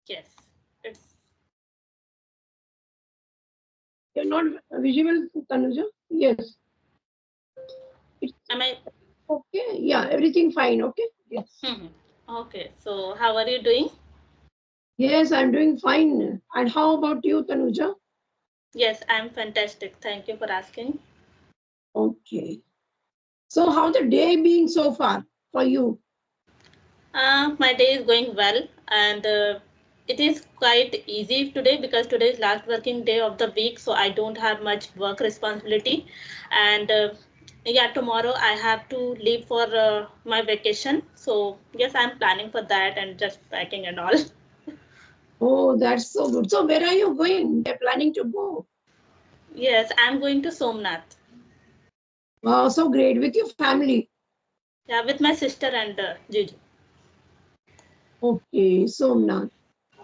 Yes, it's. You're not visible, Tanuja? Yes. It's Am I? okay. Yeah, everything fine. Okay. Yes. Mhm. Okay. So, how are you doing? Yes, I'm doing fine. And how about you, Tanuja? Yes, I'm fantastic. Thank you for asking. Okay. So, how the day being so far for you? My day is going well, and it is quite easy today because today is last working day of the week, so I don't have much work responsibility. And yeah, tomorrow I have to leave for my vacation. So yes, I'm planning for that and just packing and all. Oh, that's so good. So, where are you going? You're planning to go? Yes, I'm going to Somnath. Wow, so great. With your family. Yeah, with my sister and Juju. Okay, Somnath.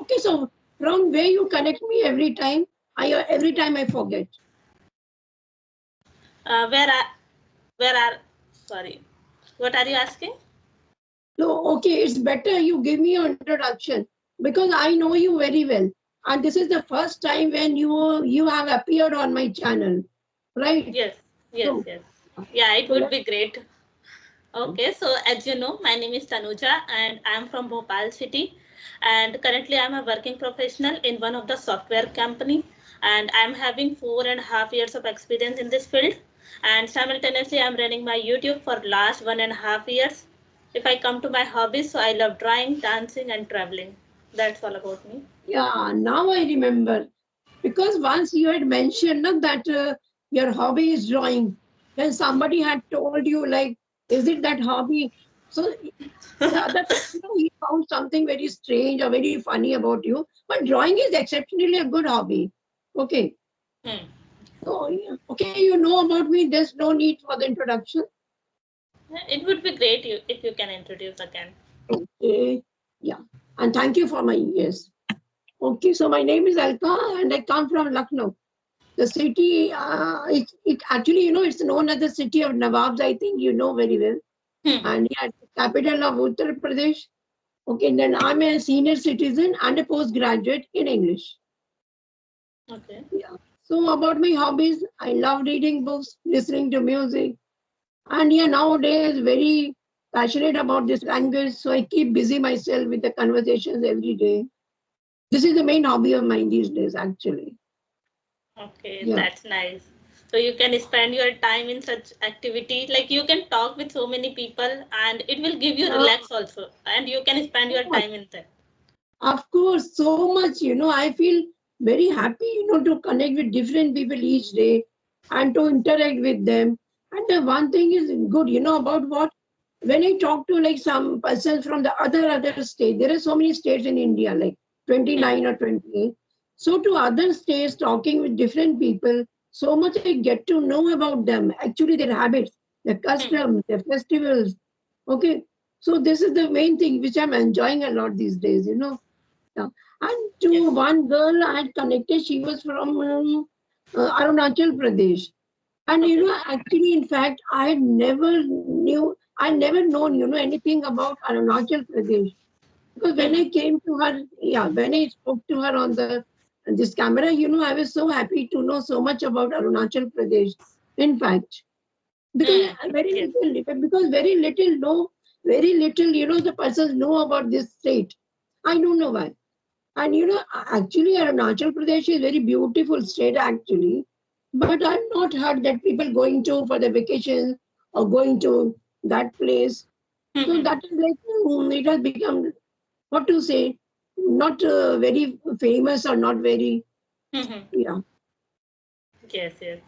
Okay, so from where you connect me every time, every time I forget. Where are, where are, sorry, what are you asking? So, okay, it's better you give me your introduction because I know you very well. And this is the first time when you have appeared on my channel, right? Yes, yes, So, yes. Yeah, it so would let's be great. Okay, so as you know, my name is Tanuja and I'm from Bhopal city. And currently I'm a working professional in one of the software company. And I'm having 4.5 years of experience in this field. And simultaneously I'm running my YouTube for last 1.5 years. If I come to my hobbies, so I love drawing, dancing and traveling. That's all about me. yeah, now I remember because once you had mentioned no, that your hobby is drawing, then somebody had told you like, is it that hobby? So the other person, he found something very strange or very funny about you. But drawing is exceptionally a good hobby. Okay. Hmm. So, yeah. Okay, you know about me. There's no need for the introduction. It would be great if you can introduce again. Okay. Yeah. And thank you for my yes. Okay, so my name is Alka and I come from Lucknow. The city, it actually, it's known as the city of Nawabs. I think you know very well. Hmm. And yeah, it's the capital of Uttar Pradesh. Okay, and then I'm a senior citizen and a postgraduate in English. Okay. Yeah. So about my hobbies, I love reading books, listening to music, and yeah, nowadays very passionate about this language. So I keep busy myself with the conversations every day. This is the main hobby of mine these days, actually. Okay, Yeah. that's nice. So you can spend your time in such activity, like you can talk with so many people and it will give you Yeah. relax also and you can spend So your much. time in that. Of course, so much, I feel very happy, to connect with different people each day and to interact with them. And the one thing is good, about what? When I talk to like some persons from the other state, there are so many states in India, like Hmm. 29 or 28. So to other states, talking with different people, so much I get to know about them, actually their habits, their Hmm. customs, their festivals. Okay. So this is the main thing which I'm enjoying a lot these days. Yeah. And Yes. to one girl I had connected, she was from Arunachal Pradesh. And Okay. actually, in fact, I never known, anything about Arunachal Pradesh. Because when Hmm. I came to her, yeah, when I spoke to her on this camera, I was so happy to know so much about Arunachal Pradesh. In fact, because Hmm. very Yes. little, because very little, the persons know about this state. I don't know why. And actually, Arunachal Pradesh is very beautiful state actually. But I've not heard that people going to for the vacation or going to that place. So Hmm. that is like it has become what to say, not very famous or not very Hmm. yeah. Yes, yes.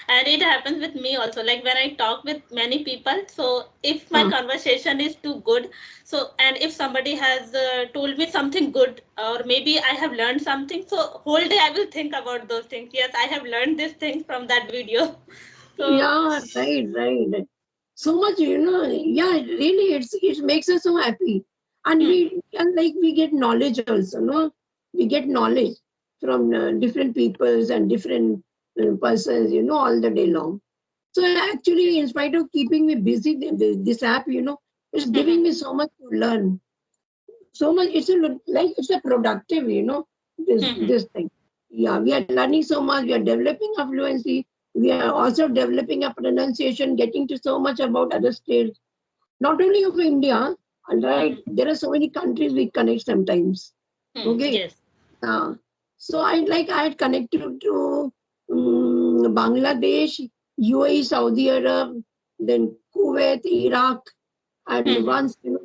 And it happens with me also, like when I talk with many people, so if my Uh, conversation is too good, so and if somebody has told me something good or maybe I have learned something, so whole day I will think about those things. Yes, I have learned this thing from that video. So yeah, right. So much, yeah, really, it makes us so happy, and hmm, we get knowledge also, no, we get knowledge from different peoples and different persons, all the day long. So actually, in spite of keeping me busy, this app, it's hmm, giving me so much to learn. so much. It's like it's a productive, this thing. Yeah, we are learning so much. We are developing our fluency. We are also developing a pronunciation, getting to so much about other states, not only of India. And right, there are so many countries we connect sometimes. Okay. Yes. So I had connected to Bangladesh, UAE, Saudi Arab, then Kuwait, Iraq, and once to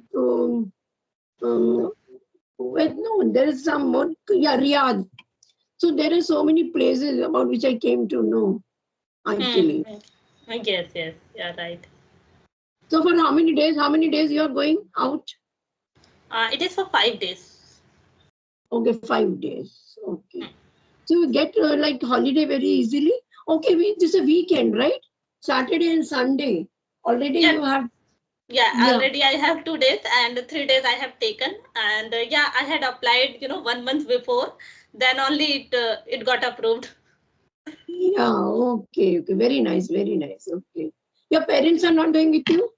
Kuwait. No, there is some more. Yeah, Riyadh. So there are so many places about which I came to know actually. Yes, yes, yeah, right. So for how many days? How many days you are going out? It is for 5 days. Okay, 5 days. Okay. So you get like holiday very easily. Okay, this is a weekend, right? Saturday and Sunday. Already Yeah, you have, yeah. yeah. Already I have 2 days and 3 days I have taken, and yeah, I had applied, 1 month before. Then only it got approved. Yeah, okay, okay. Very nice, very nice. Okay. Your parents are not going with you?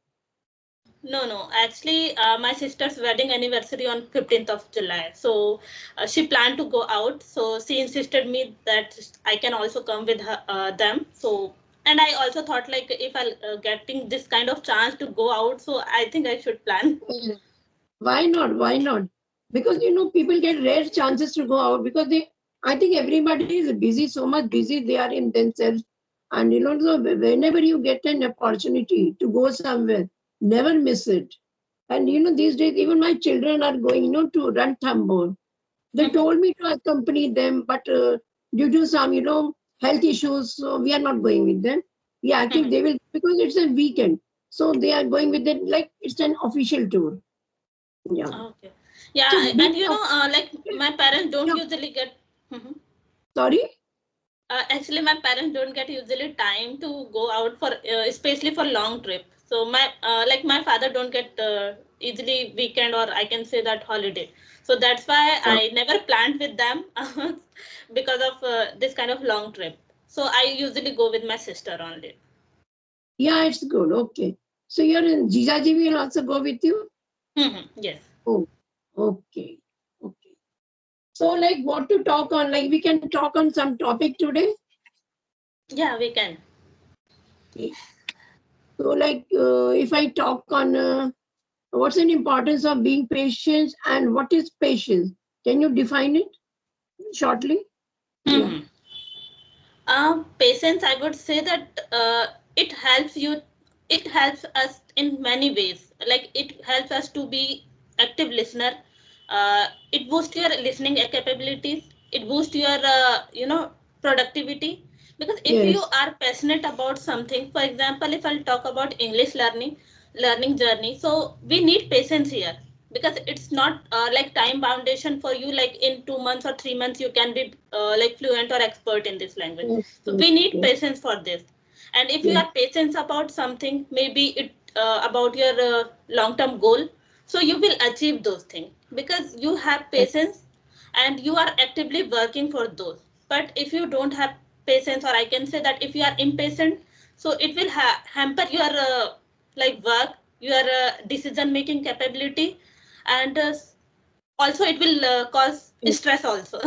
No, no. Actually, my sister's wedding anniversary on 15th of July. So she planned to go out. So she insisted me that I can also come with her, them. So, and I also thought like if I getting this kind of chance to go out, so I think I should plan. Yeah. Why not? Why not? Because people get rare chances to go out because I think everybody is busy, so much busy they are in themselves. And so whenever you get an opportunity to go somewhere, never miss it. And these days, even my children are going, to Ranthambore. They told me to accompany them, but due to some, health issues, so we are not going with them. Yeah, I think they will because it's a weekend. So they are going with it like it's an official tour. Yeah. Okay. Yeah, So being and like my parents don't yeah, usually get. Mhm. sorry. Actually, my parents don't get usually time to go out for, especially for long trip. So my like my father don't get easily weekend, or I can say that holiday. So that's why Yeah, I never planned with them because of this kind of long trip. So I usually go with my sister only. yeah, it's good. Okay. So your Jijaji will also go with you? Yes. Oh, okay. Okay. So like what to talk on? Like we can talk on some topic today. Yeah, we can. Okay. So like if I talk on what's the importance of being patient and what is patience? Can you define it shortly? Yeah. Patience, I would say that it helps you. It helps us in many ways. Like it helps us to be active listener. It boosts your listening capabilities. It boosts your productivity. Because if you Yes. are passionate about something, for example, if I'll talk about English learning journey, so we need patience here, because it's not like time foundation for you, like in 2 months or 3 months you can be like fluent or expert in this language. Yes. So Yes. we need Yes. patience for this. And if you Yes. are patient about something, maybe it about your long term goal, so you will achieve those things because you have patience and you are actively working for those. But if you don't have patience, or I can say that if you are impatient, so it will hamper your like work, your decision making capability, and also it will cause Yes. stress also.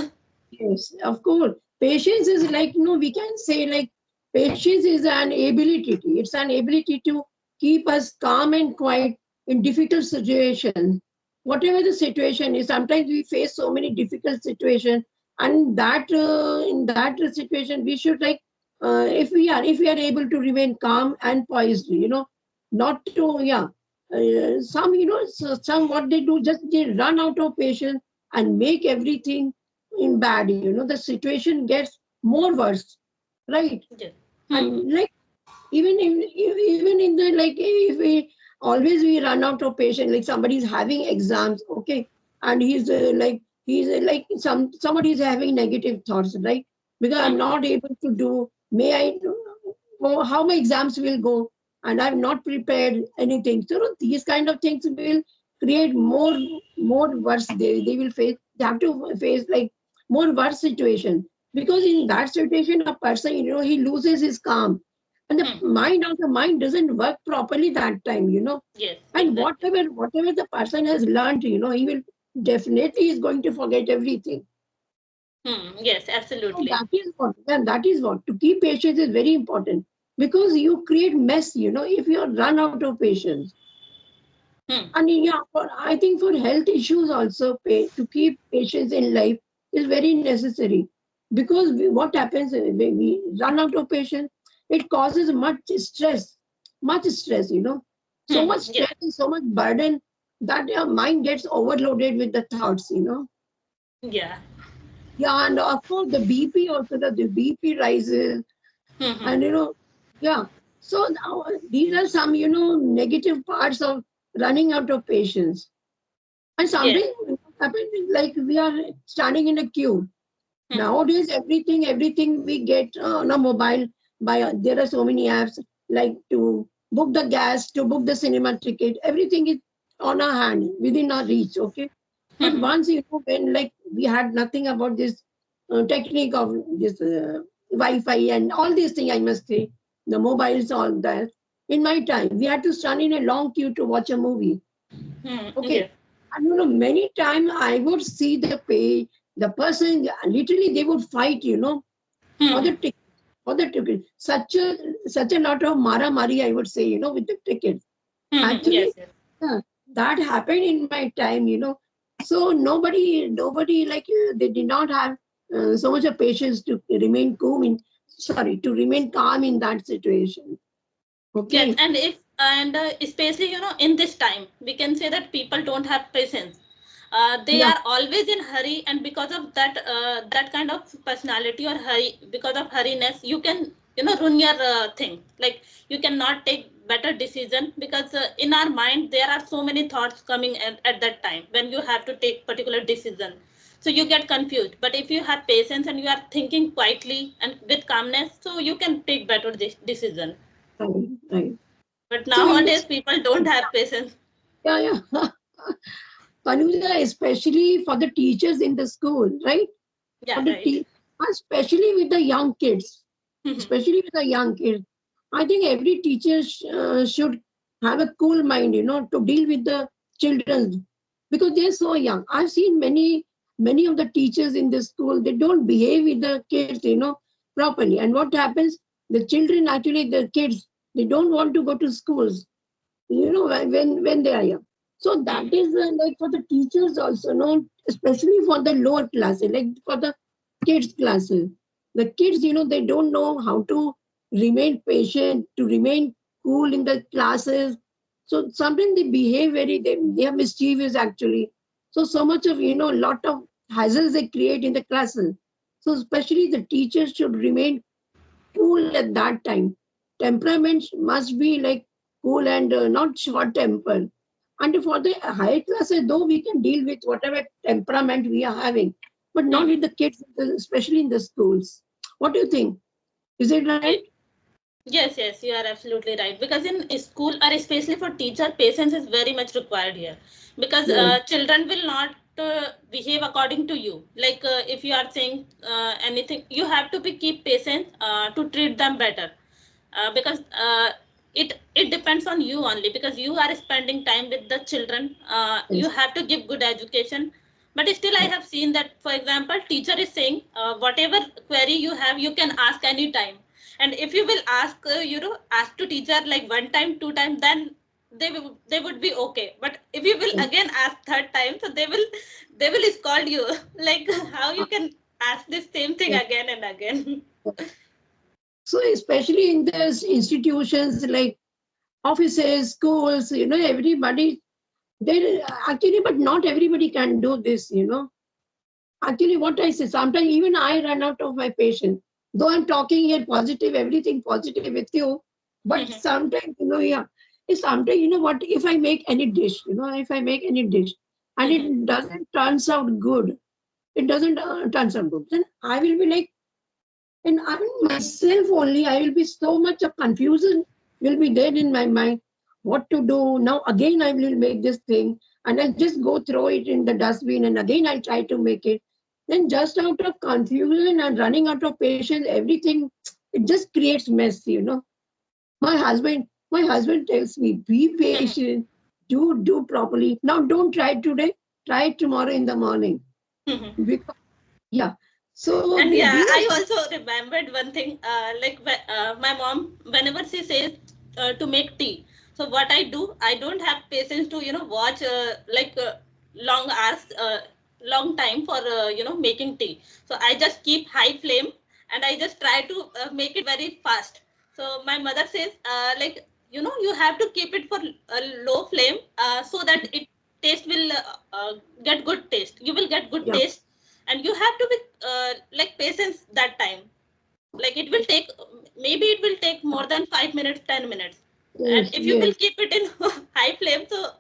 Yes, of course. Patience is like, we can say like patience is an ability. It's an ability to keep us calm and quiet in difficult situations. Whatever the situation is, sometimes we face so many difficult situations, and that in that situation we should like if we are able to remain calm and poised, not to some some what they do just they run out of patience and make everything in bad, the situation gets more worse, right? Yes. And like even in the like if we always we run out of patience, like somebody is having exams, okay, and he's like somebody is having negative thoughts, right? Because I'm not able to do, may I how my exams will go, and I'm not prepared anything. So these kind of things will create more worse. They will face, they have to face like more worse situation, because in that situation a person, he loses his calm, and the mind doesn't work properly that time. Yes, And exactly. whatever the person has learned, he will definitely is going to forget everything. Yes, So absolutely. that is what to keep patience is very important, because you create mess, if you run out of patience. Hmm. And yeah, I think for health issues also, to keep patience in life is very necessary, because what happens when we run out of patience, it causes much stress, so much Yeah. stress and so much burden that your mind gets overloaded with the thoughts. Yeah. Yeah, and of course the BP also, the BP rises, and yeah. So now, these are some, negative parts of running out of patience. And Yes. sometimes what happens is, like, we are standing in a queue. Hmm. Nowadays, everything we get on a mobile. There are so many apps, like to book the gas, to book the cinema ticket. Everything is on our hand, within our reach. Okay, but once, when, like, we had nothing about this technique of this Wi-Fi and all these things, I must say, the mobiles, all that. In my time, we had to stand in a long queue to watch a movie. Okay. Yes. And many times I would see the person, literally they would fight, for the ticket, for the ticket. Such a lot of mara-mari, I would say, with the tickets. Actually, Yes. Yes. that happened in my time, So nobody, like, they did not have so much of patience to remain to remain calm in that situation. Yes, Okay. and if and especially in this time we can say that people don't have patience. They Yeah. are always in hurry, and because of that kind of personality or hurry, because of hurriness, you can ruin your thing. Like you cannot take better decision because in our mind there are so many thoughts coming at that time when you have to take particular decision. So you get confused. But if you have patience and you are thinking quietly and with calmness, so you can take better decision. Right, right. But So in nowadays this, people don't have patience. yeah, yeah. Tanuja, especially for the teachers in the school, right? For Yeah, the right. especially with the young kids, especially with the young kids. I think every teacher should have a cool mind, to deal with the children, because they're so young. I've seen many of the teachers in the school, they don't behave with the kids, properly. And what happens? The children, actually, the kids, they don't want to go to schools, when they are young. So that is, like, for the teachers also, no, especially for the lower classes, like for the kids classes. The kids, they don't know how to remain patient, to remain cool in the classes. So sometimes they behave they are mischievous, actually. So much of, lot of hassles they create in the classes. So especially the teachers should remain cool at that time. Temperament must be like cool and not short tempered. And for the higher classes, though, we can deal with whatever temperament we are having, but not with the kids, especially in the schools. What do you think? Is it right? Ye- Yes, yes, you are absolutely right. Because in school, or especially for teacher, patience is very much required here. Because Right. children will not behave according to you. Like if you are saying anything, you have to be keep patient to treat them better. Because it depends on you only. Because you are spending time with the children. You Yes. have to give good education. But still, I have seen that, for example, teacher is saying whatever query you have, you can ask anytime. And if you will ask ask to teacher like one time, two time, then they would be okay. But if you will Yes. again ask third time, so they will scold you. Like how you can ask this same thing Yes. again and again. So especially in these institutions like offices, schools, everybody, they actually, but not everybody can do this, Actually, what I say, sometimes even I run out of my patience. Though I'm talking here positive, everything positive with you, but sometimes, yeah, sometimes, what, if I make any dish, if I make any dish and it doesn't turns out good, it doesn't turns out good, then I will be like, and I mean, myself only, I will be so much of confusion will be there in my mind. What to do now? Again, I will make this thing, and I'll just go throw it in the dustbin, and again I'll try to make it. Then, just out of confusion and running out of patience, everything, it just creates mess. My husband tells me, be patient, do properly. Now, don't try today. try it tomorrow in the morning. Because, yeah. So And yeah, these I also remembered one thing. My mom, whenever she says to make tea, so what I do, I don't have patience to watch long hours, long time for making tea. So I just keep high flame and I just try to make it very fast. So my mother says you have to keep it for a low flame so that it taste will get good taste. You will get good yeah, taste, and you have to be like patience that time. Like it will take, maybe it will take more than 5 minutes, 10 minutes, and yes, if you will yes, keep it in high flame, so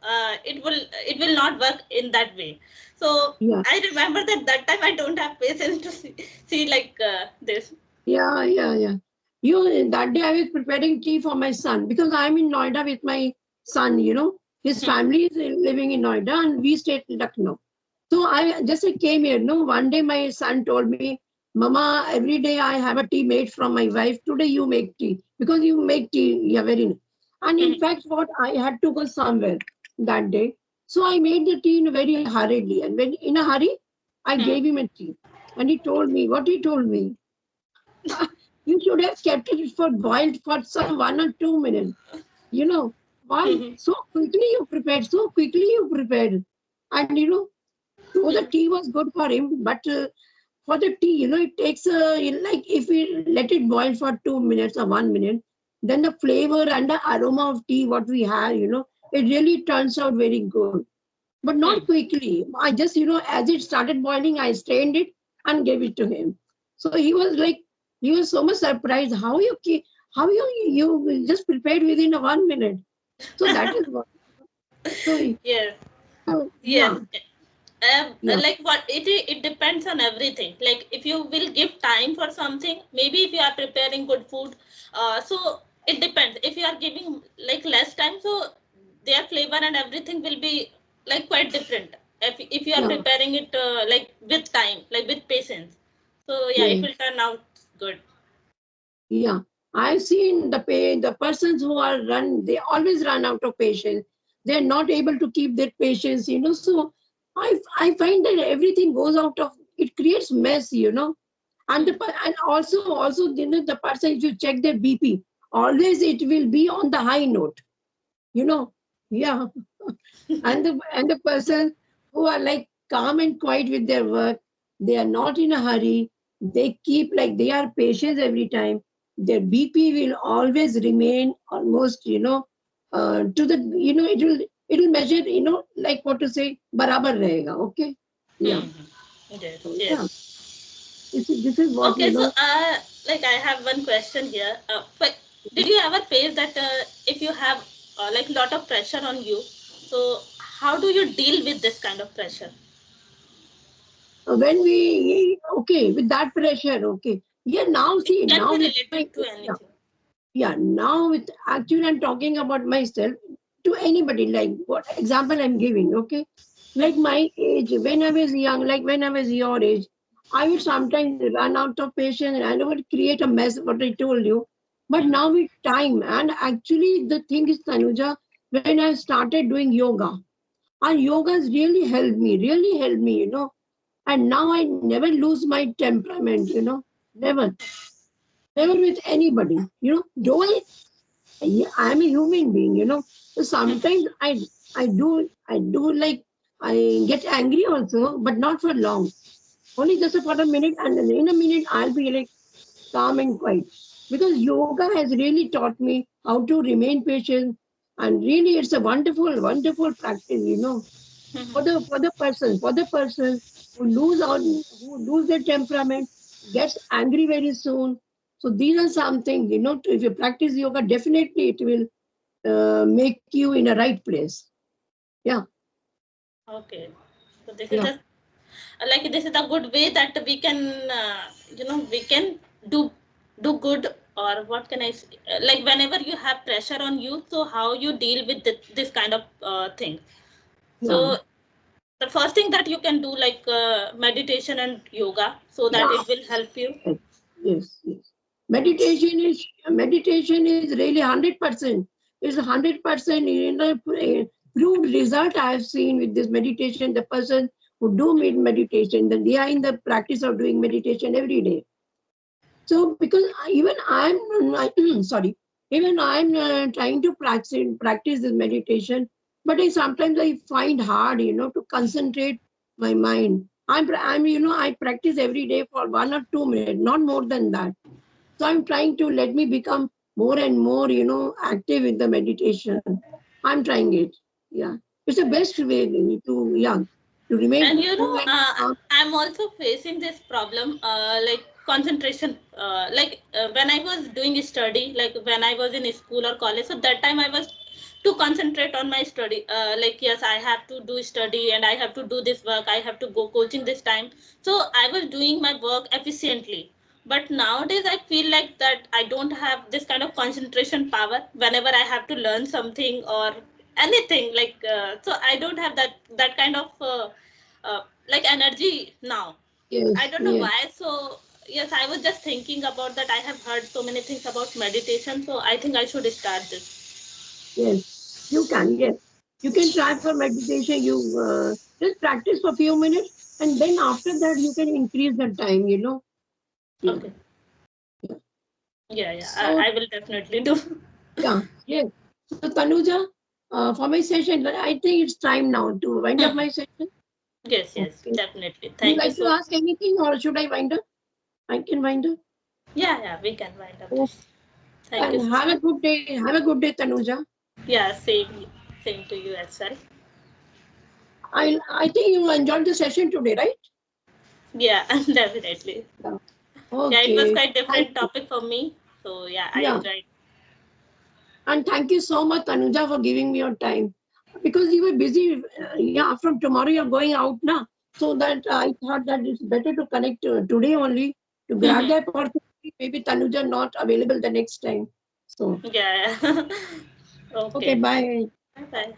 it will not work in that way. So yeah, I remember that time I don't have patience to see like this. yeah, yeah, yeah. That day I was preparing tea for my son because I'm in Noida with my son, his family is living in Noida and we stayed in Lucknow. So I came here. No, one day my son told me, Mama, every day I have a tea made from my wife. Today you make tea because you make tea. Yeah, very nice. And in fact, what I had to go somewhere that day. So I made the tea in very hurriedly. And when in a hurry, I gave him a tea. And he told me, what he told me, you should have kept it for boiled for some 1 or 2 minutes. You know, why? So quickly you prepared, so quickly you prepared. And though the tea was good for him, but for the tea, it takes like if we let it boil for 2 minutes or 1 minute, then the flavor and the aroma of tea what we have, it really turns out very good. But not quickly. I just, as it started boiling, I strained it and gave it to him. So he was so much surprised. How you just prepared within a 1 minute. So that is what. So, Yes, yeah, yes. yeah, Like what it depends on everything. Like if you will give time for something, maybe if you are preparing good food, so it depends. If you are giving like less time, so their flavor and everything will be like quite different. If you are yeah, preparing it like with time, like with patience, so yeah, it yeah. will turn out good. Yeah, I've seen the persons who are they always run out of patience. They're not able to keep their patience, So I find that everything goes out of it creates mess, And and also the person if you check their BP, always it will be on the high note, you know. Yeah, and the person who are like calm and quiet with their work, they are not in a hurry, they keep like they are patient every time, their BP will always remain almost to the it will measure like what to say barabar rahega, okay. Yeah, Yes, so yeah, yes. this is what Okay, so like I have one question here. But did you ever face that if you have like lot of pressure on you, so how do you deal with this kind of pressure? when we okay with that pressure, okay, yeah, now It see can now be with my related to yeah. anything. Yeah, now with actually I'm talking about myself to anybody, like what example I'm giving, okay? Like my age, when I was young, like when I was your age, I would sometimes run out of patience and I would create a mess, what I told you. But now with time, and actually the thing is, Tanuja, when I started doing yoga, and yoga has really helped me, and now I never lose my temperament, never, never with anybody, though I'm a human being, So sometimes I do like I get angry also, but not for long. Only just for a minute, and then in a minute I'll be like calm and quiet. Because yoga has really taught me how to remain patient, and really it's a wonderful, wonderful practice, for the person who lose their temperament, gets angry very soon. So these are some things, if you practice yoga, definitely it will make you in a right place. Yeah, Okay, so this is yeah, the like this is a good way that we can we can do do good, or what can I say? Like whenever you have pressure on you, so how you deal with this kind of thing. yeah, So the first thing that you can do like meditation and yoga so that yeah. it will help you. Yes, yes, yes. Meditation is really 100%. It's 100%. proved result I have seen with this meditation. The person who do meditation, then they are in the practice of doing meditation every day. So because even I'm sorry, even I'm trying to practice this meditation, but sometimes I find hard, to concentrate my mind. I'm I practice every day for 1 or 2 minutes, not more than that. So I'm trying to let me become more and more, active in the meditation. I'm trying it. Yeah, it's the best way to remain And cool and calm. I'm also facing this problem, like concentration. When I was doing study, like when I was in school or college, so that time I was to concentrate on my study. Like yes, I have to do study and I have to do this work. I have to go coaching this time. So I was doing my work efficiently. But nowadays I feel like that I don't have this kind of concentration power whenever I have to learn something or anything. So I don't have that kind of like energy now. I Yes, don't know yes, why. So yes, I was just thinking about that. I have heard so many things about meditation, so I think I should start this. yes. You can, yes. You can try for meditation. You just practice for a few minutes, and then after that, you can increase the time. Yeah, Okay. yeah. Yeah. So, I will definitely do. yeah, yes. So, Tanuja, for my session, I think it's time now to wind up my session. Yes, Okay. definitely. Would you Thank you like to so. ask anything, or should I wind up? I can wind up. Yeah. We can wind up Oh, this. Thank you and so have much. a good day. Have a good day, Tanuja. Yeah, same to you as well. I think you enjoyed the session today, right? Yeah, definitely. Yeah. Yeah, it was Okay. quite Thank different you. topic for me. So yeah, I Yeah. enjoyed. And thank you so much, Tanuja, for giving me your time. Because you were busy. Yeah, from tomorrow you're going out now. So that I thought that it's better to connect today only to grab the opportunity. Maybe Tanuja not available the next time. So, Yeah. okay, Okay. bye. Bye bye.